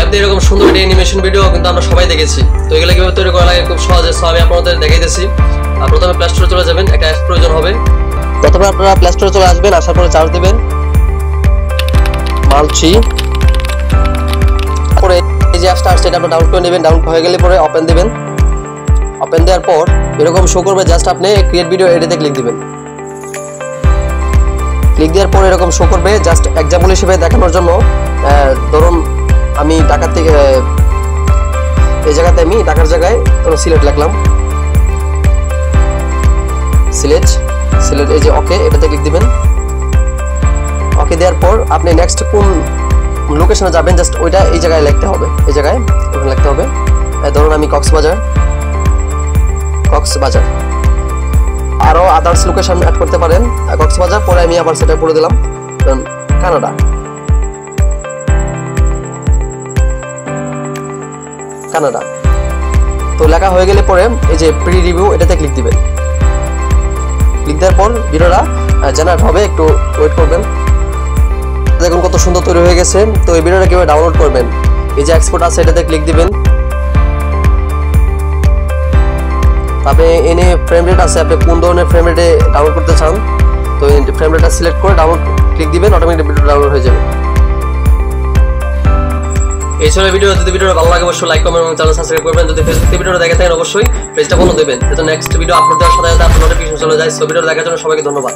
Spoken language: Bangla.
অ্যাপ দিয়ে এরকম সুন্দর একটা অ্যানিমেশন ভিডিও কিন্তু আমরা সবাই দেখেছি। তো এগুলো কিভাবে তৈরি করা লাগে খুব সহজে, সো আমি আপনাদের দেখাইতেছি। প্রথমে প্লে স্টোরে চলে যাবেন, একটা অ্যাপ প্রয়োজন হবে। প্রথমে আপনারা প্লে স্টোরে চলে আসবেন, আসার পরে চার্জ দিবেন মালচি, পরে এই যে অ্যাপটা আসছে এটা আপনি ডাউনলোড করে নেবেন। ডাউনলোড হয়ে গেলে পরে ওপেন দিবেন। ওপেন দেওয়ার পর এরকম শো করবে, জাস্ট আপনি ক্রিয়েট ভিডিও এডিটে ক্লিক দিবেন। ক্লিক দেওয়ার পর এরকম শো করবে, জাস্ট এক্সাম্পল হিসেবে দেখানোর জন্য ধরুন আমি ঢাকা থেকে এই জায়গাতে আমি ঢাকার জায়গায় ধরুন সিলেট লিখলাম, সিলেট এই যে ওকে এটাতে ক্লিক দিবেন। ওকে দেওয়ার পর আপনি নেক্সট কোন লোকেশনে যাবেন জাস্ট ওইটা এই জায়গায় লিখতে হবে, এই জায়গায় ওখানে লিখতে হবে। ধরুন আমি কক্সবাজার, আরো আদার্স লোকেশন অ্যাড করতে পারেন। কক্সবাজার পরে আমি আবার সেটা করে দিলাম কানাডা। তো লেখা হয়ে গেলে পরে এই যে প্রি রিভিউ এটাতে ক্লিক দিবেন। ক্লিক দেওয়ার পর ভিডিওটা জেনারেট হবে, একটু ওয়েট করবেন। দেখুন কত সুন্দর তৈরি হয়ে গেছে। তো এই ভিডিওটা কিভাবে ডাউনলোড করবেন, এই যে এক্সপোর্ট আছে এটাতে ক্লিক দিবেন। তারপরে এনে ফ্রেম রেট আছে, আপনি কোন ধরনের ফ্রেম রেটে ডাউনলোড করতে চান তো এই ফ্রেম রেটটা সিলেক্ট করে ডাউনলোড ক্লিক দিবেন, অটোমেটিক ভিডিও ডাউনলোড হয়ে যাবে। এই ছিল ভিডিও। যদি ভিডিওটা ভালো লাগে অবশ্যই লাইক কমেন্ট এবং চ্যানেল সাবস্ক্রাইব করবেন। যদি ফেসবুক থেকে ভিডিওটা দেখে থাকেন অবশ্যই পেজটা ফলো দেবেন, যাতে নেক্সট ভিডিও আপলোড দেওয়ার সাথে সাথে আপনার নোটিফিকেশন চলে যায়। সো ভিডিওটা দেখার জন্য সবাইকে ধন্যবাদ।